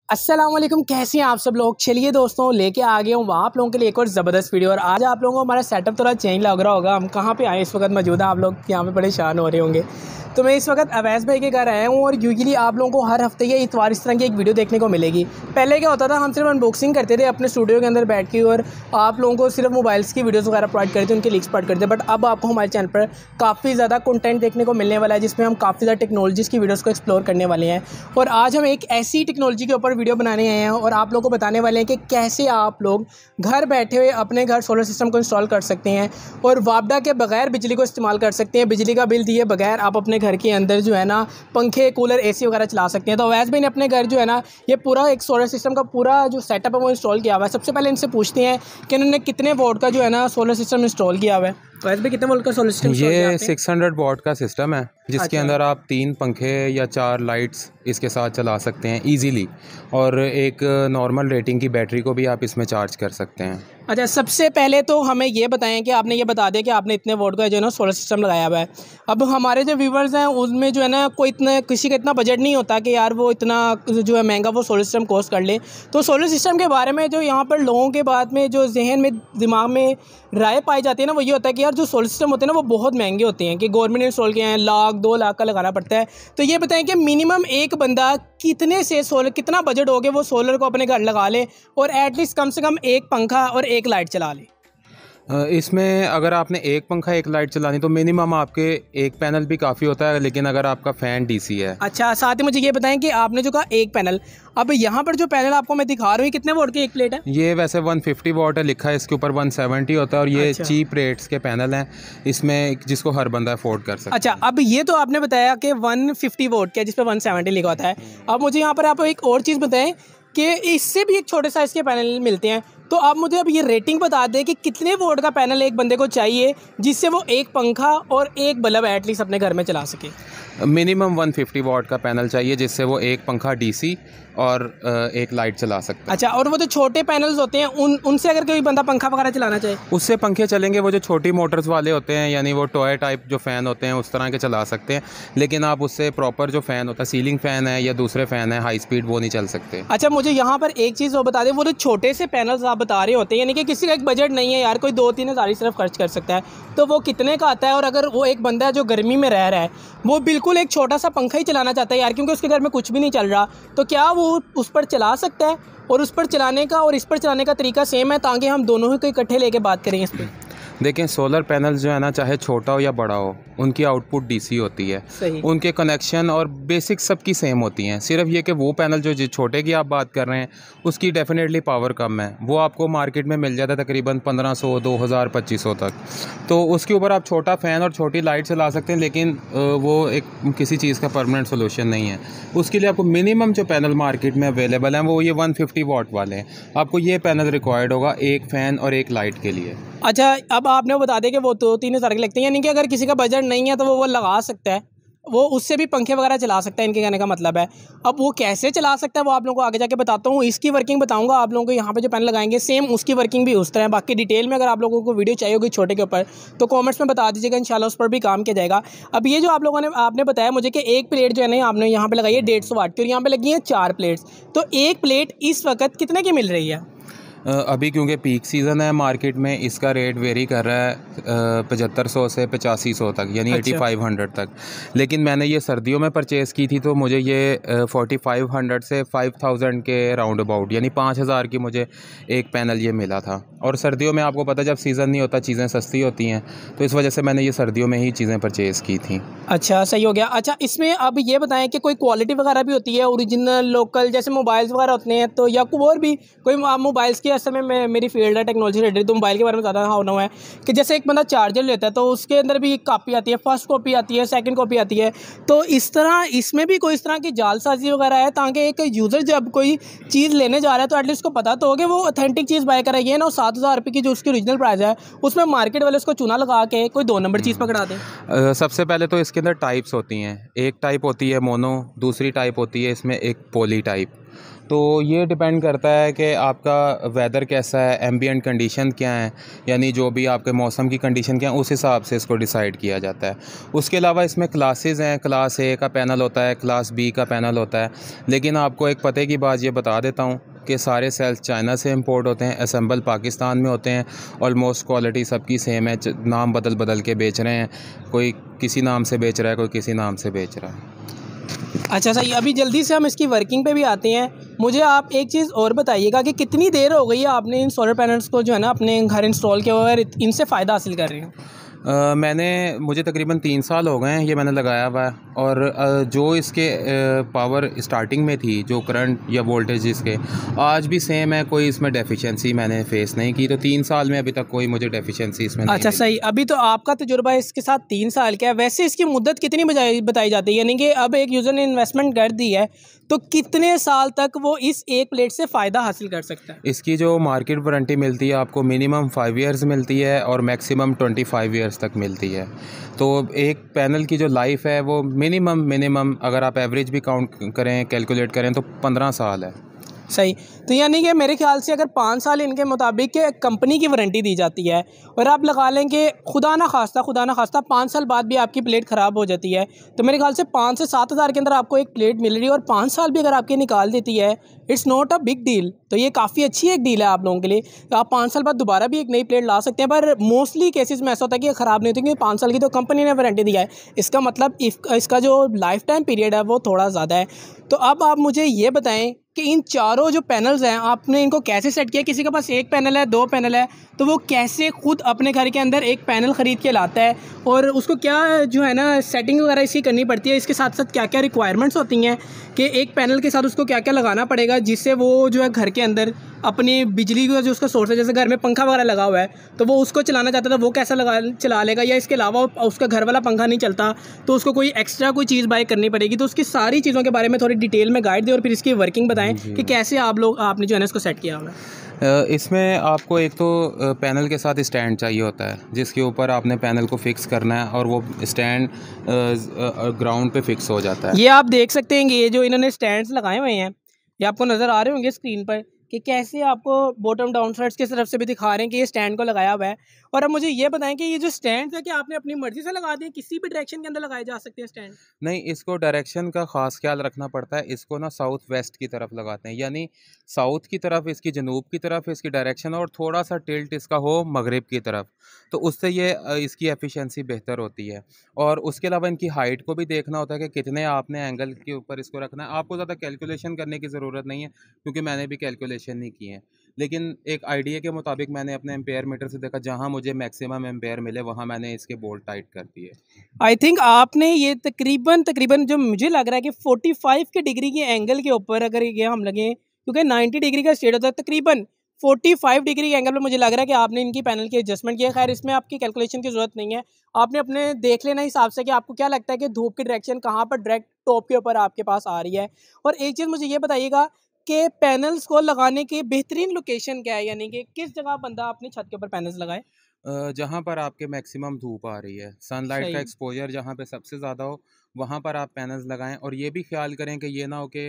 अस्सलाम वालेकुम, कैसे हैं आप सब लोग। चलिए दोस्तों, लेके आ गया हूँ आप लोगों के लिए एक और ज़बरदस्त वीडियो। और आज आप लोगों को हमारा सेटअप थोड़ा चेंज लग रहा होगा। हम कहाँ पे आए इस वक्त मौजूद हैं, आप लोग यहाँ पे परेशान हो रहे होंगे। तो मैं इस वक्त अवैस भाई के घर आया हूँ और यूजुअली आप लोगों को हर हफ्ते या इतवार इस तरह की एक वीडियो देखने को मिलेगी। पहले क्या होता था, हम सिर्फ अनबॉक्सिंग करते थे अपने स्टूडियो के अंदर बैठ के और आप लोगों को सिर्फ मोबाइल्स की वीडियोज़ वगैरह प्रोवाइड करते थे, उनके लिंक्स प्रोवाइड करते थे। बट अब आपको हमारे चैनल पर काफ़ी ज़्यादा कंटेंट देखने को मिलने वाला है, जिसमें हम काफ़ी ज़्यादा टेक्नोलॉजीज़ की वीडियोज़ को एक्सप्लोर करने वाले हैं। और आज हम एक ऐसी टेक्नोलॉजी के ऊपर वीडियो बनाने आए हैं और आप लोगों को बताने वाले हैं कि कैसे आप लोग घर बैठे हुए अपने घर सोलर सिस्टम को इंस्टॉल कर सकते हैं और वापडा के बगैर बिजली को इस्तेमाल कर सकते हैं। बिजली का बिल दिए बगैर आप अपने घर के अंदर जो है ना पंखे, कूलर, एसी वगैरह चला सकते हैं। तो अवैस भाई ने अपने घर जो है ना ये पूरा एक सोलर सिस्टम का पूरा जो सेटअप है वो इंस्टॉल किया हुआ है। सबसे पहले इनसे पूछते हैं कि इन्होंने कितने वोल्ट का जो है ना सोलर सिस्टम इंस्टॉल किया हुआ है। अवैस भाई, कितने वोल्ट का सोलर सिस्टम? ये 600 वॉट का सिस्टम है, जिसके अच्छा। अंदर आप 3 पंखे या 4 लाइट्स इसके साथ चला सकते हैं इजीली, और एक नॉर्मल रेटिंग की बैटरी को भी आप इसमें चार्ज कर सकते हैं। अच्छा, सबसे पहले तो हमें ये बताएं कि आपने ये बता दिया कि आपने इतने वोल्ट का जो है ना सोलर सिस्टम लगाया हुआ है। अब हमारे जो व्यूवर्स हैं उनमें जो है ना कोई इतना किसी का इतना बजट नहीं होता कि यार वो इतना जो है महंगा वो सोलर सिस्टम कॉस्ट कर ले। तो सोलर सिस्टम के बारे में जो यहाँ पर लोगों के बाद में जो जहन में दिमाग में राय पाई जाती है ना, वो ये होता है कि यार जो सोलर सिस्टम होते हैं ना वो बहुत महंगे होते हैं, कि गवर्नमेंट ने इंस्टॉल किए हैं, 1,00,000-2,00,000 का लगाना पड़ता है। तो ये बताएं कि मिनिमम एक बंदा कितने से सोलर, कितना बजट हो गया वो सोलर को अपने घर लगा ले और एटलीस्ट कम से कम एक पंखा और एक लाइट चला ले। इसमें अगर आपने एक पंखा एक लाइट चलानी तो मिनिमम आपके एक पैनल भी काफ़ी होता है, लेकिन अगर आपका फ़ैन डीसी है। अच्छा, साथ ही मुझे ये बताएं कि आपने जो कहा एक पैनल, अब यहाँ पर जो पैनल आपको मैं दिखा रहा हूँ कितने वोल्ट की एक प्लेट है? ये वैसे 150 वॉट है लिखा है, इसके ऊपर 170 होता है, और ये अच्छा। चीप रेट्स के पैनल हैं इसमें, जिसको हर बंदा अफोर्ड कर सकता है। अच्छा, अब ये तो आपने बताया कि 150 वोट का, जिस पर 170 लिखा होता है। अब मुझे यहाँ पर आप एक और चीज़ बताएं कि इससे भी एक छोटे साइज़ के पैनल मिलते हैं। तो आप मुझे अब ये रेटिंग बता दें कि कितने वोट का पैनल एक बंदे को चाहिए जिससे वो एक पंखा और एक बल्ब एटलीस्ट अपने घर में चला सके। मिनिमम 150 वॉट का पैनल चाहिए, जिससे वो एक पंखा डीसी और एक लाइट चला सकता है। अच्छा, और वो जो छोटे पैनल्स होते हैं उनसे अगर कोई बंदा पंखा वगैरह चलाना चाहे? उससे पंखे चलेंगे, वो जो छोटी मोटर्स वाले होते हैं, यानी वो टॉय टाइप जो फ़ैन होते हैं उस तरह के चला सकते हैं, लेकिन आप उससे प्रॉपर जो फ़ैन होता है, सीलिंग फ़ैन है या दूसरे फ़ैन है हाई स्पीड, वो नहीं चल सकते। अच्छा, मुझे यहाँ पर एक चीज़ वो बता दें, वो जो छोटे से पैनल्स आप बता रहे होते हैं, यानी कि किसी का एक बजट नहीं है यार, कोई 2-3 हज़ार सिर्फ खर्च कर सकता है, तो वो कितने का आता है? और अगर वो एक बंदा जो गर्मी में रह रहा है वो बिल्कुल एक छोटा सा पंखा ही चलाना चाहता है यार, क्योंकि उसके घर में कुछ भी नहीं चल रहा, तो क्या वो उस पर चला सकता है? और उस पर चलाने का और इस पर चलाने का तरीका सेम है, ताकि हम दोनों ही को इकट्ठे लेके बात करें इस पर। देखें, सोलर पैनल जो है ना, चाहे छोटा हो या बड़ा हो, उनकी आउटपुट डीसी होती है। सही। उनके कनेक्शन और बेसिक सबकी सेम होती हैं। सिर्फ ये कि वो पैनल जो छोटे की आप बात कर रहे हैं उसकी डेफिनेटली पावर कम है, वो आपको मार्केट में मिल जाता है तकरीबन 1500, 2000, 2500 तक। तो उसके ऊपर आप छोटा फ़ैन और छोटी लाइट चला सकते हैं, लेकिन वो एक किसी चीज़ का परमानेंट सोल्यूशन नहीं है। उसके लिए आपको मिनिमम जो पैनल मार्केट में अवेलेबल हैं वो ये 150 वॉट वाले हैं। आपको ये पैनल रिक्वायर्ड होगा एक फ़ैन और एक लाइट के लिए। अच्छा, अब आपने बता दिया कि वो 2-3 हज़ार के लगते हैं, यानी कि अगर किसी का बजट नहीं है तो वो लगा सकता है, वो उससे भी पंखे वगैरह चला सकता है, इनके कहने का मतलब है। अब वो कैसे चला सकता है वो आप लोगों को आगे जाके बताता हूँ। इसकी वर्किंग बताऊँगा आप लोगों को, यहाँ पे जो पैनल लगाएंगे सेम उसकी वर्किंग भी उस तरह है। बाकी डिटेल में अगर आप लोगों को वीडियो चाहिए होगी छोटे के ऊपर तो कॉमेंट्स में बता दीजिएगा, इंशाल्लाह उस पर भी काम किया जाएगा। अब ये जो आप लोगों ने आपने बताया मुझे कि एक प्लेट जो है ना आपने यहाँ पर लगाई है 150 वाट की, और यहाँ पर लगी है 4 प्लेट्स, तो एक प्लेट इस वक्त कितने की मिल रही है? अभी क्योंकि पीक सीज़न है मार्केट में, इसका रेट वेरी कर रहा है 7500 से 8500 तक, यानी 8500 तक। लेकिन मैंने ये सर्दियों में परचेज़ की थी, तो मुझे ये 4500 से 5000 के राउंड अबाउट, यानी 5000 की मुझे एक पैनल ये मिला था। और सर्दियों में आपको पता है जब सीज़न नहीं होता चीज़ें सस्ती होती हैं, तो इस वजह से मैंने ये सर्दियों में ही चीज़ें परचेज़ की थी। अच्छा, सही हो गया। अच्छा, इसमें अब ये बताएं कि कोई क्वालिटी वगैरह भी होती है ओरिजिनल लोकल, जैसे मोबाइल्स वगैरह होते हैं, तो या कोई और भी कोई मोबाइल्स की असल में मेरी फील्ड है टेक्नोलॉजी रिलेटेड, तो मोबाइल के बारे में ज़्यादा हाउ ना है कि जैसे एक बंदा चार्जर लेता है तो उसके अंदर भी एक कॉपी आती है, फर्स्ट कॉपी आती है, सेकंड कॉपी आती है, तो इस तरह इसमें भी कोई इस तरह की जालसाजी वगैरह है, ताकि एक यूज़र जब कोई चीज़ लेने जा रहा है तो एटलीस्ट उसको पता तो हो कि वो ऑथेंटिक चीज़ बाय करेगी ना, 7,000 रुपये की जो उसकी ओरिजिनल प्राइस है उसमें मार्केट वाले उसको चूना लगा के कोई 2 नंबर चीज़ पकड़ा दें। सबसे पहले तो इसके अंदर टाइप्स होती हैं। एक टाइप होती है मोनो, दूसरी टाइप होती है इसमें एक पॉली टाइप। तो ये डिपेंड करता है कि आपका वेदर कैसा है, एम्बिएंट कंडीशन क्या है, यानी जो भी आपके मौसम की कंडीशन क्या है, उस हिसाब से इसको डिसाइड किया जाता है। उसके अलावा इसमें क्लासेस हैं, क्लास ए का पैनल होता है, क्लास बी का पैनल होता है। लेकिन आपको एक पते की बात ये बता देता हूँ कि सारे सेल्स चाइना से इंपोर्ट होते हैं, असेंबल पाकिस्तान में होते हैं। ऑलमोस्ट क्वालिटी सबकी सेम है, नाम बदल बदल के बेच रहे हैं, कोई किसी नाम से बेच रहा है, कोई किसी नाम से बेच रहा है। अच्छा सही, अभी जल्दी से हम इसकी वर्किंग पे भी आते हैं। मुझे आप एक चीज़ और बताइएगा कि कितनी देर हो गई है आपने इन सोलर पैनल्स को जो है ना अपने घर इंस्टॉल किया हुआ है, इनसे फ़ायदा हासिल कर रहे हैं? मुझे तकरीबन 3 साल हो गए हैं ये मैंने लगाया हुआ है। और जो इसके पावर स्टार्टिंग में थी, जो करंट या वोल्टेज इसके आज भी सेम है, कोई इसमें डेफिशिएंसी मैंने फेस नहीं की। तो 3 साल में अभी तक कोई मुझे डेफिशिएंसी इसमें नहीं अच्छा मिली। सही, अभी तो आपका तजुर्बा इसके साथ 3 साल का है। वैसे इसकी मुद्दत कितनी बताई जाती है, यानी कि अब एक यूज़र ने इन्वेस्टमेंट कर दी है तो कितने साल तक वो इस एक प्लेट से फ़ायदा हासिल कर सकता है? इसकी जो मार्केट वारंटी मिलती है आपको मिनिमम 5 इयर्स मिलती है और मैक्सिमम 25 इयर्स तक मिलती है। तो एक पैनल की जो लाइफ है वो मिनिमम अगर आप एवरेज भी काउंट करें, कैलकुलेट करें तो 15 साल है। सही, तो यानी कि मेरे ख्याल से अगर 5 साल इनके मुताबिक कंपनी की वारंटी दी जाती है और आप लगा लें कि खुदा ना खास्ता 5 साल बाद भी आपकी प्लेट ख़राब हो जाती है, तो मेरे ख्याल से 5 से 7 हज़ार के अंदर आपको एक प्लेट मिल रही है और 5 साल भी अगर आपके निकाल देती है, it's not a big deal. तो ये काफ़ी अच्छी एक डील है आप लोगों के लिए। तो आप 5 साल बाद दोबारा भी एक नई प्लेट ला सकते हैं, पर मोस्टली केसेस में ऐसा होता है कि ये ख़राब नहीं होती, क्योंकि 5 साल की तो कंपनी ने वारंटी दिया है। इसका मतलब इसका जो लाइफ टाइम पीरियड है वो थोड़ा ज़्यादा है। तो अब आप मुझे ये बताएं कि इन चारों जो पैनल्स हैं आपने इनको कैसे सेट किया? किसी के पास 1 पैनल है, 2 पैनल है, तो वो कैसे खुद अपने घर के अंदर एक पैनल ख़रीद के लाता है और उसको क्या जो है ना सेटिंग वगैरह इसकी करनी पड़ती है? इसके साथ साथ क्या क्या रिक्वायरमेंट्स होती हैं कि एक पैनल के साथ उसको क्या क्या लगाना पड़ेगा जिससे वो जो है घर के अंदर अपनी बिजली का जो उसका सोर्स है, जैसे घर में पंखा वगैरह लगा हुआ है तो वो उसको चलाना चाहता था, वो कैसा चला लेगा, या इसके अलावा उसका घर वाला पंखा नहीं चलता तो उसको कोई एक्स्ट्रा कोई चीज़ बाय करनी पड़ेगी। तो उसकी सारी चीज़ों के बारे में थोड़ी डिटेल में गाइड दें और फिर इसकी वर्किंग बताएं कि कैसे आपने जो है ना इसको सेट किया हुआ है। इसमें आपको एक तो पैनल के साथ स्टैंड चाहिए होता है जिसके ऊपर आपने पैनल को फिक्स करना है और वो स्टैंड ग्राउंड पे फिक्स हो जाता है। ये आप देख सकते हैं कि ये जो इन्होंने स्टैंड्स लगाए हुए हैं, ये आपको नज़र आ रहे होंगे स्क्रीन पर कि कैसे आपको बॉटम डाउन साइड्स की तरफ से भी दिखा रहे हैं कि ये स्टैंड को लगाया हुआ है। और अब मुझे ये बताएं कि ये जो स्टैंड है कि आपने अपनी मर्जी से लगा दिए, किसी भी डायरेक्शन के अंदर लगाए जा सकते हैं स्टैंड? नहीं, इसको डायरेक्शन का ख़ास ख्याल रखना पड़ता है। इसको ना साउथ वेस्ट की तरफ लगाते हैं, यानी साउथ की तरफ इसकी, जनूब की तरफ इसकी डायरेक्शन, और थोड़ा सा टिल्ट इसका हो मगरिब की तरफ, तो उससे ये इसकी एफिशिएंसी बेहतर होती है। और उसके अलावा इनकी हाइट को भी देखना होता है कि कितने आपने एंगल के ऊपर इसको रखना है। आपको ज़्यादा कैलकुलेशन करने की ज़रूरत नहीं है क्योंकि मैंने भी कैलकुलेशन नहीं की है, लेकिन एक आइडिया के मुताबिक मैंने अपने एम्पेयर मीटर से देखा, जहाँ मुझे मैक्सिमम एम्पेयर मिले वहाँ मैंने इसके बोल्ट टाइट कर दिए। आई थिंक आपने ये तकरीबन जो मुझे लग रहा है कि 45 के डिग्री के एंगल के ऊपर अगर ये हम लगे, क्योंकि 90 डिग्री का स्टेट होता है, तकरीबन 45 डिग्री के एंगल पर मुझे लग रहा है कि आपने इनकी पैनल की एडजस्टमेंट किया। खैर इसमें आपकी कैलकुलेशन की ज़रूरत नहीं है, आपने अपने देख लेना हिसाब से कि आपको क्या लगता है कि धूप की डायरेक्शन कहाँ पर डायरेक्ट टॉप के ऊपर आपके पास आ रही है। और एक चीज़ मुझे ये बताइएगा कि पैनल्स को लगाने की बेहतरीन लोकेशन क्या है, यानी कि किस जगह बंदा अपनी छत के ऊपर पैनल्स लगाए? जहाँ पर आपके मैक्सिमम धूप आ रही है, सनलाइट का सही। एक्सपोजर जहाँ पे सबसे ज़्यादा हो, वहाँ पर आप पैनल्स लगाएं। और ये भी ख्याल करें कि ये ना हो कि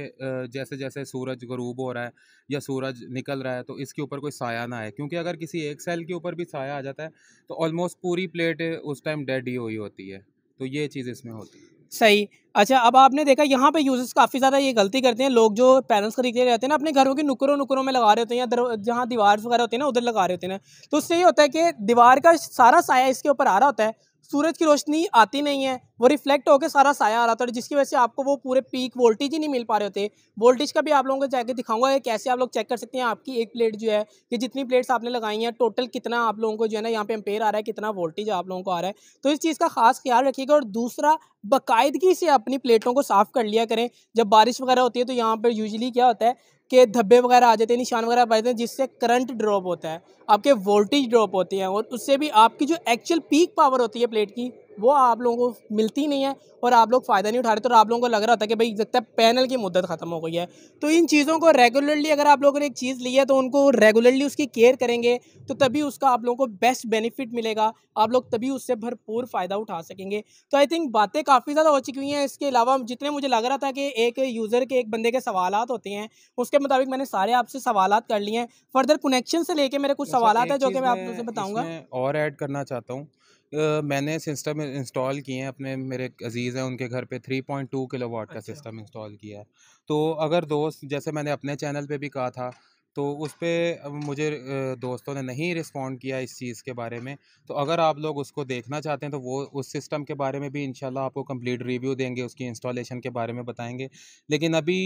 जैसे जैसे सूरज गरूब हो रहा है या सूरज निकल रहा है तो इसके ऊपर कोई साया ना आए, क्योंकि अगर किसी एक सेल के ऊपर भी साया आ जाता है तो ऑलमोस्ट पूरी प्लेट उस टाइम डेड ही हुई होती है। तो ये चीज़ इसमें होती है। सही। अच्छा, अब आपने देखा यहाँ पे यूज़र्स काफ़ी ज़्यादा ये गलती करते हैं, लोग जो पैनल्स खरीद के रहते हैं ना अपने घरों के नुक्करों में लगा रहे होते हैं, या जहाँ दीवार वगैरह होती है ना उधर लगा रहे होते हैं ना, तो उससे ये होता है कि दीवार का सारा साया इसके ऊपर आ रहा होता है, सूरज की रोशनी आती नहीं है, वो रिफ्लेक्ट होकर सारा साया आ रहा था, और जिसकी वजह से आपको वो पूरे पीक वोल्टेज ही नहीं मिल पा रहे होते। वोल्टेज का भी आप लोगों को जाके दिखाऊंगा कि कैसे आप लोग चेक कर सकते हैं आपकी एक प्लेट जो है, कि जितनी प्लेट्स आपने लगाई हैं टोटल कितना आप लोगों को जो है ना यहाँ पे एम्पेयर आ रहा है, कितना वोल्टेज आप लोगों को आ रहा है। तो इस चीज़ का खास ख्याल रखिएगा। और दूसरा, बाकायदगी से अपनी प्लेटों को साफ़ कर लिया करें। जब बारिश वगैरह होती है तो यहाँ पर यूजुअली क्या होता है कि धब्बे वगैरह आ जाते हैं, निशान वगैरह आ जाते हैं, जिससे करंट ड्रॉप होता है, आपके वोल्टेज ड्रॉप होते हैं, और उससे भी आपकी जो एक्चुअल पीक पावर होती है प्लेट की वो आप लोगों को मिलती नहीं है और आप लोग फ़ायदा नहीं उठा रहे। तो आप लोगों को लग रहा होता है कि भाई लगता है पैनल की मुद्दत ख़त्म हो गई है। तो इन चीज़ों को रेगुलरली अगर आप लोगों ने एक चीज़ ली है तो उनको रेगुलरली उसकी केयर करेंगे तो तभी उसका आप लोगों को बेस्ट बेनिफिट मिलेगा, आप लोग तभी उससे भरपूर फ़ायदा उठा सकेंगे। तो आई थिंक बातें काफ़ी ज़्यादा हो चुकी हुई हैं। इसके अलावा जितने मुझे लग रहा था कि एक यूज़र के एक बंदे के सवालात होते हैं, उसके मुताबिक मैंने सारे आपसे सवालात कर लिए हैं। फर्दर कनेक्शन से लेके मेरे कुछ सवालात हैं जो कि मैं आप लोगों से बताऊँगा। और ऐड करना चाहता हूँ। मैंने सिस्टम इंस्टॉल किए हैं अपने, मेरे अजीज़ हैं उनके घर पे 3.2 किलोवाट का अच्छा। सिस्टम इंस्टॉल किया है। तो अगर दोस्त, जैसे मैंने अपने चैनल पे भी कहा था, तो उस पे मुझे दोस्तों ने नहीं रिस्पॉन्ड किया इस चीज़ के बारे में। तो अगर आप लोग उसको देखना चाहते हैं तो वो उस सिस्टम के बारे में भी इंशाल्लाह आपको कंप्लीट रिव्यू देंगे, उसकी इंस्टॉलेशन के बारे में बताएंगे। लेकिन अभी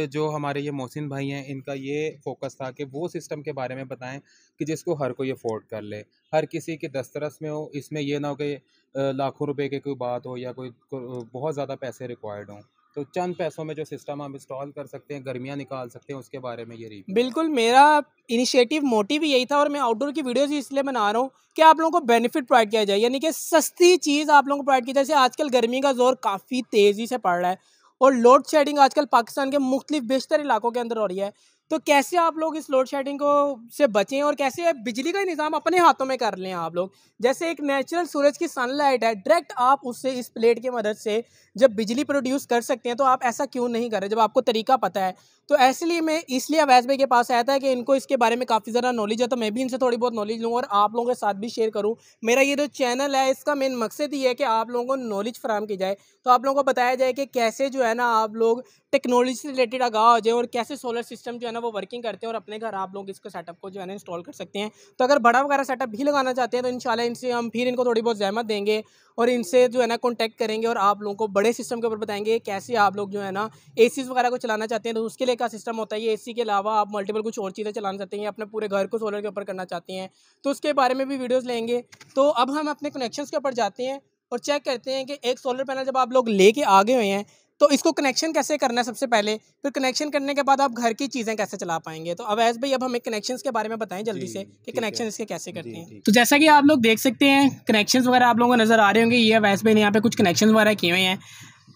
जो हमारे ये मोहसिन भाई हैं, इनका ये फोकस था कि वो सिस्टम के बारे में बताएं कि जिसको हर कोई अफोर्ड कर ले, हर किसी के दस्तरस में हो। इसमें ये ना हो कि लाखों रुपए की कोई बात हो या बहुत ज़्यादा पैसे रिक्वायर्ड हों। तो चंद पैसों में जो सिस्टम हम इंस्टॉल कर सकते हैं, गर्मियाँ निकाल सकते हैं, उसके बारे में ये रिव्यू। बिल्कुल, मेरा इनिशिएटिव मोटिव ही यही था और मैं आउटडोर की वीडियोज़ इसलिए बना रहा हूँ कि आप लोगों को बेनिफिट प्रोवाइड किया जाए, यानी कि सस्ती चीज़ आप लोगों को प्रोवाइड की जाए। जैसे आजकल गर्मी का ज़ोर काफ़ी तेज़ी से पड़ रहा है और लोड शेडिंग आजकल पाकिस्तान के मुख्तलिफ बेशतर इलाकों के अंदर हो रही है। तो कैसे आप लोग इस लोड शेडिंग को से बचें और कैसे बिजली का निज़ाम अपने हाथों में कर लें आप लोग। जैसे एक नेचुरल सूरज की सनलाइट है, डायरेक्ट आप उससे इस प्लेट की मदद से जब बिजली प्रोड्यूस कर सकते हैं, तो आप ऐसा क्यों नहीं कर रहे जब आपको तरीका पता है। तो ऐसे लिए मैं इसलिए अवैस भाई के पास आया था कि इनको इसके बारे में काफ़ी ज़्यादा नॉलेज है, तो मैं भी इनसे थोड़ी बहुत नॉलेज लूँ और आप लोगों के साथ भी शेयर करूँ। मेरा ये जो चैनल है इसका मेन मकसद ही है कि आप लोगों को नॉलेज फराहम की जाए, तो आप लोगों को बताया जाए कि कैसे जो है ना आप लोग टेक्नोलॉजी से रिलेटेड आगाह हो जाए और कैसे सोलर सिस्टम जो है ना वो वर्किंग करते हैं और अपने घर आप लोग इसको सेटअप को जो है ना इंस्टॉल कर सकते हैं। तो अगर बड़ा वगैरह सेटअप भी लगाना चाहते हैं तो इंशाल्लाह इनसे हम फिर इनको थोड़ी बहुत ज़हमत देंगे और इनसे जो है ना कॉन्टैक्ट करेंगे और आप लोगों को बड़े सिस्टम के ऊपर बताएंगे कैसे आप लोग जो है ना एसीज़ वगैरह को चलाना चाहते हैं तो उसके लिए क्या सिस्टम होता है। ये एसी के अलावा आप मल्टीपल कुछ और चीज़ें चलाना चाहते हैं या अपने पूरे घर को सोलर के ऊपर करना चाहते हैं तो उसके बारे में भी वीडियोज़ लेंगे। तो अब हम अपने कनेक्शंस के ऊपर जाते हैं और चेक करते हैं कि एक सोलर पैनल जब आप लोग लेके आ गए हुए हैं तो इसको कनेक्शन कैसे करना है सबसे पहले, फिर कनेक्शन करने के बाद आप घर की चीज़ें कैसे चला पाएंगे। तो अवैस भाई अब हमें कनेक्शंस के बारे में बताएं जल्दी से कि कनेक्शन इसके कैसे करते हैं। तो जैसा कि आप लोग देख सकते हैं कनेक्शंस वगैरह आप लोगों को नज़र आ रहे होंगे, ये अवैस भाई ने यहाँ पे कुछ कनेक्शन वगैरह किए हुए हैं।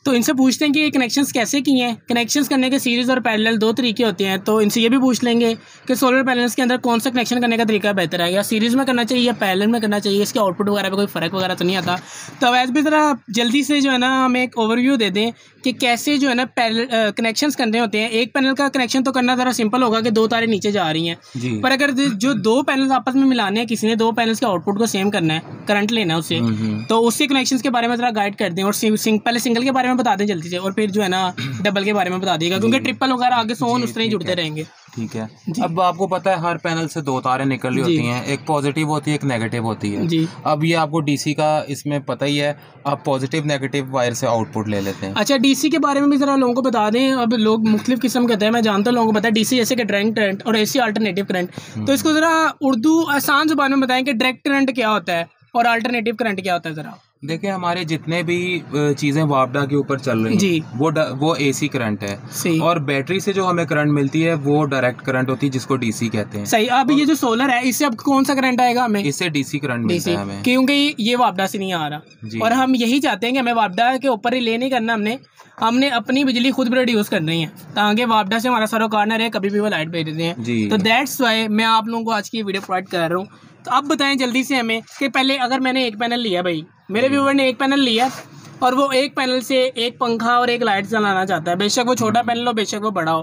तो इनसे पूछते हैं कि ये कनेक्शंस कैसे किए हैं। कनेक्शंस करने के सीरीज़ और पैरेलल दो तरीके होते हैं, तो इनसे ये भी पूछ लेंगे कि सोलर पैनल्स के अंदर कौन सा कनेक्शन करने का तरीका बेहतर है, या सीरीज़ में करना चाहिए या पैरेलल में करना चाहिए, इसके आउटपुट वगैरह पे कोई फ़र्क वगैरह तो नहीं आता। तो अब भी ज़रा जल्दी से जो है ना हमें एक ओवरव्यू दे दें कि कैसे जो है ना कनेक्शंस करने होते हैं। एक पैनल का कनेक्शन तो करना ज़रा सिंपल होगा कि दो तारें नीचे जा रही हैं, पर अगर जो दो पैनल्स आपस में मिलाने हैं, किसी ने दो पैनल्स के आउटपुट को सेम करना है, करंट लेना है उससे, तो उसके कनेक्शंस के बारे में ज़रा गाइड कर दें और पहले सिंगल के बारे में बता दें जल्दी से और फिर जो है ना डबल के बारे में बता दिएगा, क्योंकि ट्रिपल वगैरह आगे सोन उस तरह ही जुड़ते रहेंगे। ठीक है। अब आपको पता है हर पैनल से दो तारें निकल रही होती हैं, एक पॉजिटिव होती है एक नेगेटिव होती है जी। अब ये आपको डीसी का इसमें पता ही है, आप पॉजिटिव नेगेटिव वायर से आउटपुट ले लेते हैं। अच्छा, डीसी के बारे में भी ज़रा लोगों को बता दें। अब लोग मुख्तलिफ किस्म कहते हैं, मैं जानता हूँ लोगों को पता है डीसी जैसे कि डायरेक्ट करंट और एसी अल्टरनेटिव करंट। तो इसको ज़रा उर्दू आसान ज़ुबान में बताएं कि डायरेक्ट करंट क्या होता है और अल्टरनेटिव करंट क्या होता है। ज़रा देखिए, हमारे जितने भी चीज़ें वापडा के ऊपर चल रही हैं वो एसी करंट है, और बैटरी से जो हमें करंट मिलती है वो डायरेक्ट करंट होती है जिसको डीसी कहते हैं। सही। अब ये जो सोलर है इससे अब कौन सा करंट आएगा हमें? इससे डीसी करंट मिलता है हमें, क्योंकि ये वापडा से नहीं आ रहा और हम यही चाहते हैं कि हमें वापडा के ऊपर रिले नहीं करना, हमने अपनी बिजली खुद प्रोड्यूस करनी है ताकि वापडा से हमारा सरोकार न रहे, कभी भी वो लाइट भेज देते हैं। तो दैट्स वाई मैं आप लोगों को आज की वीडियो प्रोवाइड कर रहा हूँ। तो अब बताएं जल्दी से हमें कि पहले अगर मैंने एक पैनल लिया, भाई मेरे व्यूवर ने एक पैनल लिया और वो एक पैनल से एक पंखा और एक लाइट चलाना चाहता है, बेशक वो छोटा पैनल हो बेशक वो बड़ा हो,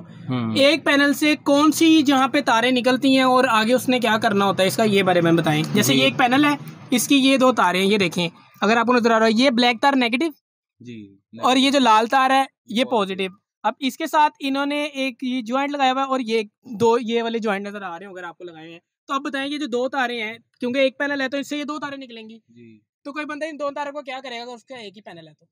एक पैनल से कौन सी जहाँ पे तारें निकलती हैं और आगे उसने क्या करना होता है इसका ये बारे में बताएं। जैसे ये एक पैनल है, इसकी ये दो तारें हैं, ये देखें अगर आपको नजर आ रहा है, ये ब्लैक तार नेगेटिव और ये जो लाल तार है ये पॉजिटिव। अब इसके साथ इन्होंने एक ये ज्वाइंट लगाया हुआ है और ये दो ये वाले ज्वाइंट नजर आ रहे हैं अगर आपको लगाए हुए हैं। तो अब बताएं ये जो दो तारें हैं, क्योंकि एक पैनल है तो इससे ये दो तारें निकलेंगी तो कोई बंदा इन दो तारों को क्या करेगा अगर उसका एक ही पैनल है। तो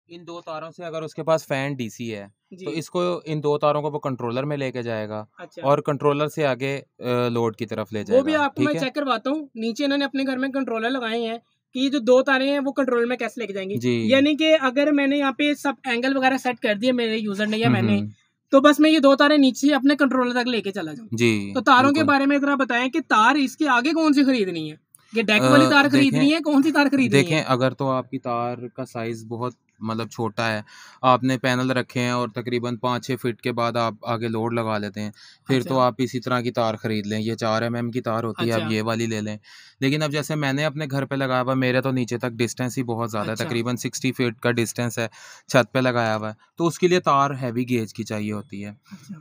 इन दो तारों से अगर उसके पास फैन डीसी है तो इसको इन दो तारों को वो कंट्रोलर में लेके जाएगा। अच्छा। और कंट्रोलर से आगे लोड की तरफ ले जाएगा। वो भी आपको मैं चेक करवाता हूँ। नीचे इन्होंने अपने घर में कंट्रोलर लगाए हैं कि ये जो दो तारें हैं वो कंट्रोलर में कैसे लेके जाएंगी। यानी कि अगर मैंने यहाँ पे सब एंगल वगैरह सेट कर दिए मेरे यूजर ने या मैंने, तो बस मैं ये दो तारें नीचे अपने कंट्रोलर तक लेके चला जाऊँ। तो तारों के बारे में जरा बताएं कि तार इसके आगे कौन सी खरीदनी है। ये डेक वाली तार खरीदनी है, कौन सी तार खरीदनी है? देखें, अगर तो आपकी तार का साइज बहुत मतलब छोटा है, आपने पैनल रखे हैं और तकरीबन 5-6 फीट के बाद आप आगे लोड लगा लेते हैं, फिर तो आप इसी तरह की तार खरीद लें। ये 4 mm की तार होती है, आप ये वाली ले लें। लेकिन अब जैसे मैंने अपने घर पे लगाया हुआ, मेरे तो नीचे तक डिस्टेंस ही बहुत ज़्यादा है, तकरीबन 60 फीट का डिस्टेंस है छत पे लगाया हुआ है, तो उसके लिए तार हैवी गेज की चाहिए होती है।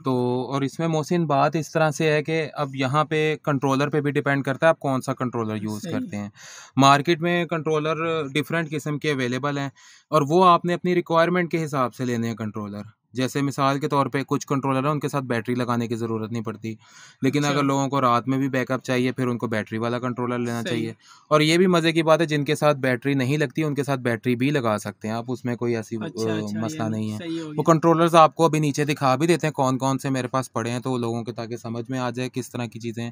तो और इसमें मोहसिन बात इस तरह से है कि अब यहाँ पे कंट्रोलर पे भी डिपेंड करता है आप कौन सा कंट्रोलर यूज़ करते हैं। मार्केट में कंट्रोलर डिफरेंट किस्म के अवेलेबल हैं और वो आपने अपनी रिक्वायरमेंट के हिसाब से लेने हैं कंट्रोलर। जैसे मिसाल के तौर पे कुछ कंट्रोलर हैं उनके साथ बैटरी लगाने की ज़रूरत नहीं पड़ती, लेकिन अगर लोगों को रात में भी बैकअप चाहिए फिर उनको बैटरी वाला कंट्रोलर लेना चाहिए। और ये भी मज़े की बात है, जिनके साथ बैटरी नहीं लगती उनके साथ बैटरी भी लगा सकते हैं आप, उसमें कोई ऐसी मसला नहीं है। वो कंट्रोलर्स आपको अभी नीचे दिखा भी देते हैं कौन कौन से मेरे पास पड़े हैं, तो लोगों के ताकि समझ में आ जाए किस तरह की चीज़ें।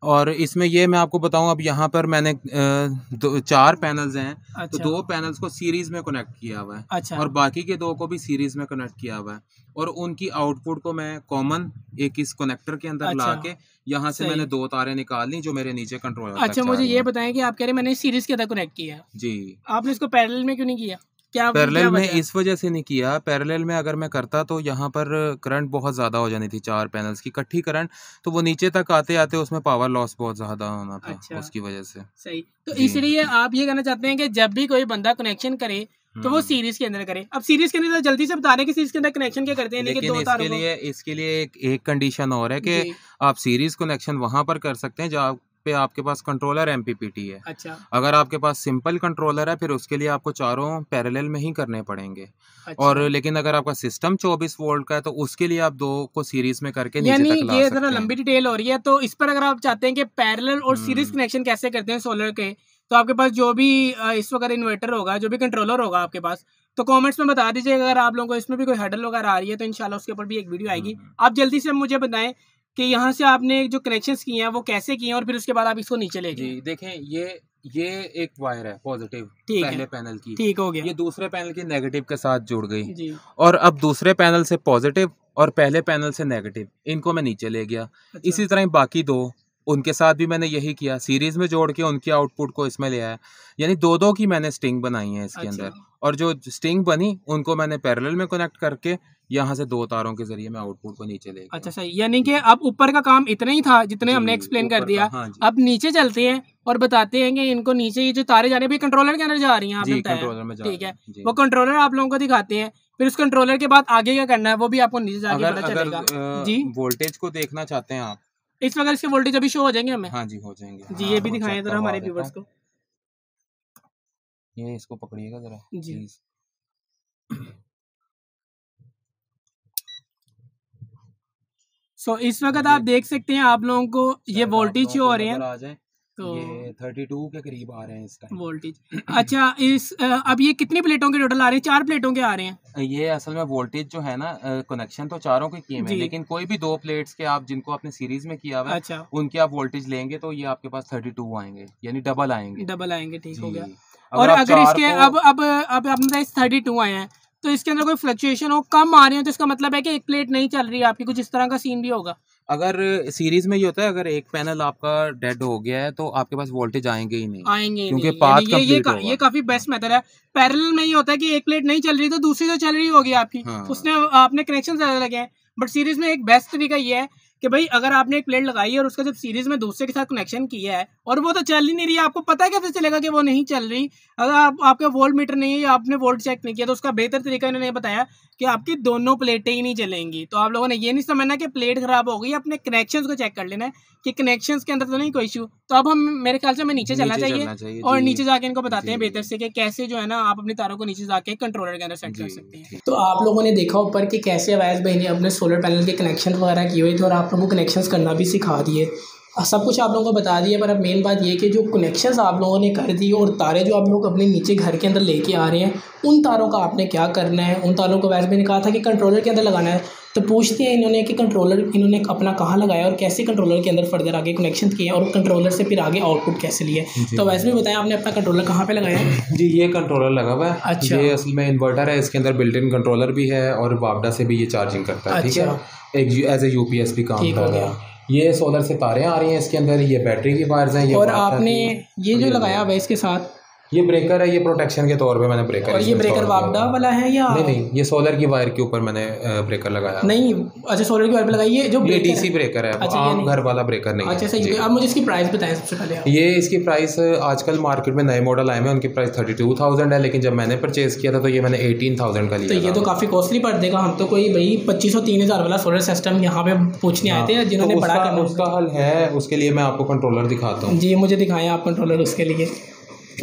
और इसमें ये मैं आपको बताऊं, अब यहाँ पर मैंने 4 पैनल्स हैं, तो 2 पैनल्स को सीरीज में कनेक्ट किया हुआ है और बाकी के 2 को भी सीरीज में कनेक्ट किया हुआ है, और उनकी आउटपुट को मैं कॉमन एक इस कनेक्टर के अंदर ला के यहाँ से मैंने 2 तारें निकाल ली जो मेरे नीचे कंट्रोलर। अच्छा, मुझे ये बताएं कि आप कह रहे हैं मैंने सीरीज के अंदर कनेक्ट किया है जी, आपने इसको पैरेलल में क्यों नहीं किया? पैरेलल में इस वजह से नहीं किया, पैरेलल में अगर मैं करता तो यहाँ पर करंट बहुत ज़्यादा हो जानी थी, 4 पैनल्स की इकट्ठी करंट, तो वो नीचे तक आते आते उसमें पावर लॉस बहुत ज़्यादा होना था। उसकी वजह से सही। तो इसलिए आप ये कहना चाहते हैं कि जब भी कोई बंदा कनेक्शन करे तो वो सीरीज के अंदर करे। अब सीरीज के अंदर तो जल्दी से बता रहे कि सीरीज के अंदर कनेक्शन क्या करते हैं, लेकिन इसके लिए एक कंडीशन और है कि आप सीरीज कनेक्शन वहाँ पर कर सकते हैं जहाँ पे आपके पास कंट्रोलर MPPT है। अच्छा। अगर आपके पास सिंपल कंट्रोलर है फिर उसके लिए आपको चारों पैरेलल में ही करने पड़ेंगे। अच्छा। और लेकिन अगर आपका सिस्टम 24 वोल्ट का है तो उसके लिए आप 2 को सीरीज में करके नीचे तक ला सकते हैं। ये जरा लंबी डिटेल हो रही है, तो इस पर अगर आप चाहते हैं कि पैरेलल और सीरीज कनेक्शन कैसे करते हैं सोलर के, तो आपके पास जो भी इस वक्त इन्वर्टर होगा, जो भी कंट्रोलर होगा आपके पास, तो कमेंट्स में बता दीजिएगा। अगर आप लोगों को इसमें भी कोई हर्डल वगैरह आ रही है तो इंशाल्लाह उसके ऊपर भी एक वीडियो आएगी। आप जल्दी से मुझे बताएं कि यहाँ से आपने जो कनेक्शंस किए हैं वो कैसे किए हैं और फिर उसके बाद आप इसको नीचे ले गए। जी देखें, ये एक वायर है पॉजिटिव पहले पैनल की, ठीक हो गया, ये दूसरे पैनल की नेगेटिव के साथ जुड़ गई जी। और अब दूसरे पैनल से पॉजिटिव और पहले पैनल से नेगेटिव, इनको मैं नीचे ले गया। अच्छा। इसी तरह बाकी 2 उनके साथ भी मैंने यही किया, सीरीज में जोड़ के उनकी आउटपुट को इसमें ले आया, यानी 2-2 की मैंने स्टिंग बनाई है इसके अंदर, और जो स्टिंग बनी उनको मैंने पैरेलल में कनेक्ट करके यहाँ से 2 तारों के जरिए मैं आउटपुट को नीचे ले गया। अच्छा सही, यानी कि अब ऊपर का काम इतना ही था जितने हमने एक्सप्लेन कर दिया। हाँ, अब नीचे चलते हैं और बताते हैं कि इनको नीचे ये जो तारे जा रही है कंट्रोलर के अंदर जा रही हैं, आपने बताया, ठीक है, वो कंट्रोलर आप लोगों को दिखाते हैं। फिर उस कंट्रोलर के बाद आगे क्या करना है वो भी आपको नीचे जाके पता चलेगा जी। वोल्टेज को देखना चाहते हैं आप, इस वक्त इसके वोल्टेज अभी शो हो जाएंगे हमें? हाँ जी, हो जाएंगे जी। ये भी दिखाएं जरा हमारे व्यूअर्स को, ये इसको पकड़िएगा जरा जी। सो इस वक्त आप देख सकते हैं आप लोगों को ये वोल्टेज शो हो रहे हैं, तो ये 32 के करीब आ रहे हैं इस टाइम वोल्टेज। अच्छा, अब ये कितनी प्लेटों के टोटल आ रहे हैं? 4 प्लेटों के आ रहे हैं। ये असल में वोल्टेज जो है ना, कनेक्शन तो चारों के किए हैं, लेकिन कोई भी 2 प्लेट्स के आप जिनको आपने सीरीज में किया हुआ है, अच्छा, उनके आप वोल्टेज लेंगे तो ये आपके पास 32 आएंगे, यानी डबल आएंगे, ठीक हो गया। और अगर इसके अब आपने 32 आए हैं तो इसके अंदर कोई फ्लक्चुएशन हो, कम आ रहे हैं, तो इसका मतलब है कि एक प्लेट नहीं चल रही है आपकी, कुछ इस तरह का सीन भी होगा। अगर सीरीज में ये होता है, अगर एक पैनल आपका डेड हो गया है तो आपके पास वोल्टेज आएंगे ही नहीं, क्योंकि पाथ कंप्लीट होगा। ये काफी बेस्ट मेथड है। पैरेलल में ये होता है कि एक प्लेट नहीं चल रही तो दूसरी तो चल रही होगी आपकी, हाँ। उसने आपने कनेक्शन ज्यादा लगे हैं। बट सीरीज में एक बेस्ट तरीका ये है कि भाई अगर आपने एक प्लेट लगाई है और उसका जब सीरीज में दूसरे के साथ कनेक्शन किया है और वो तो चल ही नहीं रही है, आपको पता है कैसे चलेगा कि वो नहीं चल रही? अगर आपका वोल्ट मीटर नहीं है या आपने वोल्ट चेक नहीं किया तो उसका बेहतर तरीका इन्होंने बताया कि आपकी दोनों प्लेटें ही नहीं चलेंगी। तो आप लोगों ने ये नहीं समझना कि प्लेट खराब हो गई, अपने कनेक्शंस को चेक कर लेना है कि कनेक्शंस के अंदर तो नहीं कोई इशू। तो अब हम मेरे ख्याल से हमें नीचे चलना चाहिए और नीचे जाके इनको बताते हैं बेहतर से कि कैसे जो है ना आप अपनी तारों को नीचे जाके कंट्रोलर के अंदर सेट कर सकते हैं। तो आप लोगों ने देखा ऊपर कि कैसे अवैस भाई ने अपने सोलर पैनल के कनेक्शन वगैरह किए हुए थे और आप लोगों को कनेक्शंस करना भी सिखा दिए, सब कुछ आप लोगों को बता दिया। पर अब मेन बात ये कि जो कनेक्शंस आप लोगों ने कर दी और तारे जो आप लोग अपने नीचे घर के अंदर लेके आ रहे हैं, उन तारों का आपने क्या करना है? उन तारों को वैसे मैंने कहा था कि कंट्रोलर के अंदर लगाना है, तो पूछते हैं इन्होंने कि कंट्रोलर इन्होंने अपना कहाँ लगाया और कैसे कंट्रोलर के अंदर फर्दर आगे कनेक्शन किए और कंट्रोलर से फिर आगे आउटपुट कैसे लिए। तो वैसे भी बताएं आपने अपना कंट्रोलर कहाँ पे लगाया है? जी, ये कंट्रोलर लगा हुआ है। अच्छा, ये असल में इन्वर्टर है, इसके अंदर बिल्ट इन कंट्रोलर भी है और वापडा से भी ये चार्जिंग करता है। ठीक है, एक एज ए UPS भी काम कर रहा है। ये सोलर से तारें आ रही हैं इसके अंदर, ये बैटरी की वायर्स हैं। ये और आपने ये जो लगाया हुआ है इसके साथ, ये ब्रेकर है, ये प्रोटेक्शन के तौर पे मैंने ब्रेकर। और ये ब्रेकर वापडा वाला है या नहीं, ये सोलर की वायर के ऊपर मैंने ब्रेकर लगाया। नहीं, अच्छा सोलर की वायर पे लगाई। ये जो ये डीसी ब्रेकर है, आम घर वाला ब्रेकर नहीं। अच्छा सही है। अब मुझे इसकी प्राइस बताएं सबसे पहले। ये इसकी प्राइस आजकल मार्केट में नए मॉडल आए हैं, उनकी प्राइस 32,000 है, लेकिन जब मैंने परचेज किया था तो ये मैंने 18,000 का लिया। तो ये तो काफ़ी कॉस्टली पड़ देगा। हम तो कोई भाई 2500-3000 वाला सोलर सिस्टम यहाँ पे पूछने आए थे, जिन्होंने बड़ा करना। उसका हल है, उसके लिए मैं आपको कंट्रोलर दिखाता हूँ। जी मुझे दिखाएं आप कंट्रोलर, उसके लिए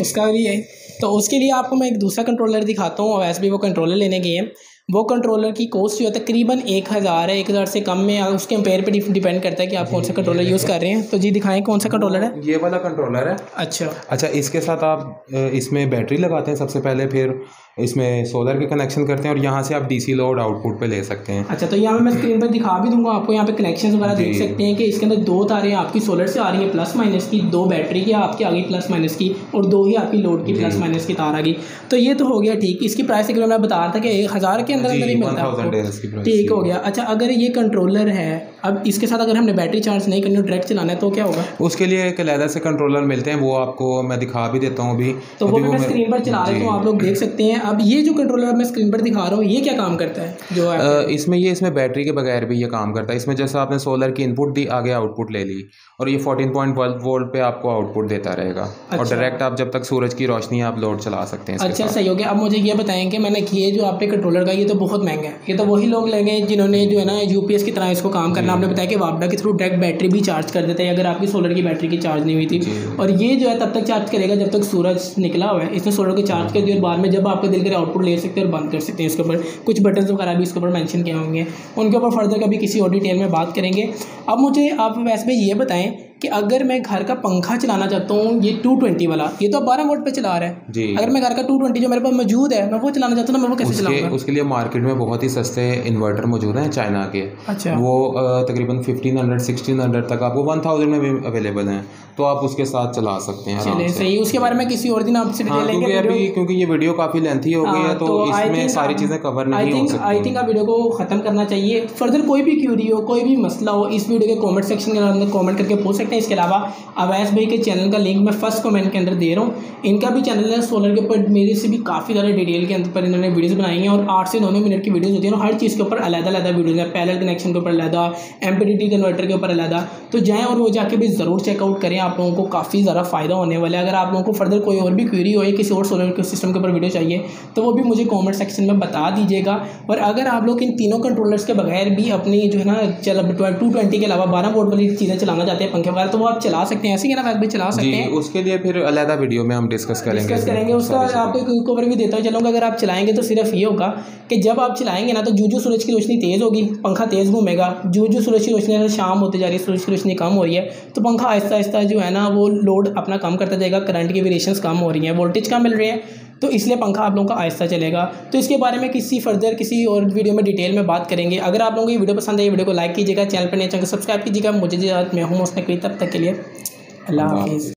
उसका भी है। तो उसके लिए आपको मैं एक दूसरा कंट्रोलर दिखाता हूँ। वैसे भी वो कंट्रोलर लेने गए हैं, वो कंट्रोलर की कॉस्ट जो है तकरीबन 1000 है। 1000 से कम में, उसके एम्पेयर पे डिपेंड करता है कि आप कौन सा कंट्रोलर यूज़ कर रहे हैं। तो जी दिखाएं कौन सा कंट्रोलर है। ये वाला कंट्रोलर है। अच्छा, इसके साथ आप इसमें बैटरी लगाते हैं सबसे पहले, फिर इसमें सोलर के कनेक्शन करते हैं और यहाँ से आप डीसी लोड आउटपुट पे ले सकते हैं। अच्छा, तो यहाँ मैं स्क्रीन पर दिखा भी दूंगा आपको। यहाँ पे कनेक्शन वगैरह देख सकते हैं कि इसके अंदर 2 तारें आपकी सोलर से आ रही हैं प्लस माइनस की, 2 बैटरी की आपकी आ गई प्लस माइनस की, और 2 ही आपकी लोड की प्लस माइनस की तार आ गई। तो ये तो हो गया ठीक। इसकी प्राइस तकरीबन मैं बता रहा था कि 1000 के अंदर ही मिलता है। ठीक हो गया। अच्छा, अगर ये कंट्रोलर है, अब इसके साथ अगर हमने बैटरी चार्ज नहीं करनी, डायरेक्ट चलाना है तो क्या होगा? उसके लिए एक अलग से कंट्रोलर मिलते हैं, वो आपको मैं दिखा भी देता हूँ अभी। तो वो मैं स्क्रीन पर चला रही हूँ, आप लोग देख सकते हैं। अब ये जो कंट्रोलर मैं स्क्रीन पर दिखा रहा हूँ, ये क्या काम करता है जो है? इसमें बैटरी के बगैर भी ये काम करता है। इसमें जैसा आपने सोलर की इनपुट दी, आगे आउटपुट ले ली, और ये 14.12 वोल्ट पे आपको आउटपुट देता रहेगा। अच्छा। और डायरेक्ट आप जब तक सूरज की रोशनी आप लोड चला सकते हैं। अच्छा सही हो गया। अब मुझे ये बताएं कि मैंने किए जो आपके कंट्रोलर का, ये तो बहुत महंगा है। ये तो वही लोग लेंगे जिन्होंने जो है ना यूपीएस की तरह इसको काम करना। आपने बताया कि वापडा के थ्रू डायरेक्ट बैटरी भी चार्ज कर देते हैं अगर आपकी सोलर की बैटरी की चार्ज नहीं हुई थी। और ये जो है तब तक चार्ज करेगा जब तक सूरज निकला हुआ है। इसने सोलर को चार्ज कर दिया और बाद में जब आपका दिल करे आउटपुट ले सकते हैं और बंद कर सकते हैं। इसके ऊपर कुछ बटन वगैरह भी इसके ऊपर मेंशन किए होंगे, उनके ऊपर फर्दर कभी किसी और डिटेल में बात करेंगे। अब मुझे आप वैसे में ये बताएं कि अगर मैं घर का पंखा चलाना चाहता हूँ, ये 220 वाला, ये तो 12 वोल्ट पे चला रहा है जी। अगर मैं घर का 220 जो मेरे पास मौजूद है, मैं वो चलाना चाहता हूँ, मैं वो कैसे चलाऊंगा? उसके लिए मार्केट में बहुत ही सस्ते इन्वर्टर मौजूद हैं चाइना के। अच्छा। वो तकरीबन 1500-1600 तक आपको 1000 में भी अवेलेबल हैं, तो आप उसके साथ चला सकते हैं। चलिए सही। उसके बारे में किसी और दिन आपसे डिटेल लेंगे, क्योंकि ये वीडियो काफ़ी लेंथी हो गई है, तो इसमें सारी चीज़ें कवर नहीं हो सकती। आई थिंक आप वीडियो को ख़त्म करना चाहिए। फर्दर कोई भी क्यूरी हो, कोई भी मसला हो, इस वीडियो के कमेंट सेक्शन के अंदर कमेंट करके पूछ सकते हैं। इसके अलावा अवैस भाई के चैनल का लिंक मैं फर्स्ट कमेंट के अंदर दे रहा हूँ। इनका भी चैनल है सोलर के ऊपर, मेरे से भी काफ़ी ज़्यादा डिटेल के अंदर पर इन्होंने वीडियोस बनाई हैं, और 8 से 9 मिनट की वीडियोस होती हैं, और हर चीज़ के ऊपर अलग-अलग वीडियोस हैं। पैरेलल कनेक्शन के ऊपर अलग, एमपीडीटी कन्वर्टर के ऊपर अलग। तो जाएँ और वो जाके भी ज़रूर चेकआउट करें, आप लोगों को काफ़ी ज़्यादा फ़ायदा होने वाला है। अगर आप लोगों को फर्दर कोई और भी क्वेरी हो या किसी और सोलर के सिस्टम के ऊपर वीडियो चाहिए, तो वो भी मुझे कमेंट सेक्शन में बता दीजिएगा। और अगर आप लोग इन तीनों कंट्रोलर्स के बगैर भी अपनी जो है ना 220 के अलावा 12 वोल्ट वाली चीज़ें चलाना चाहते हैं, पंखे वगैरह, तो वो आप चला सकते हैं। ऐसे ही ना भी चला सकते हैं। उसके लिए फिर अलग वीडियो में हम डिस्कस करेंगे। उसका आपको कवर भी देता चलूँगा। अगर आप चलाएंगे तो सिर्फ ये होगा कि जब आप चलाएंगे ना, तो जो सूरज की रोशनी तेज़ होगी, पंखा तेज़ घूमेगा। जो सूरज की रोशनी शाम होते जा रही है, सूरज की रोशनी कम हो रही है, तो पंखा आहिस्ता आहिस्ता जो है ना वो लोड अपना कम करता जाएगा। करंट की वेरिएशंस कम हो रही हैं, वोल्टेज कम मिल रही है, तो इसलिए पंखा आप लोगों का आहिस्ता चलेगा। तो इसके बारे में किसी और वीडियो में डिटेल में बात करेंगे। अगर आप लोगों को ये वीडियो पसंद है, ये वीडियो को लाइक कीजिएगा, चैनल पर नए चैनल को सब्सक्राइब कीजिएगा। मुझे मैं हूँ उसने कोई, तब तक के लिए अल्लाह हाफिज़।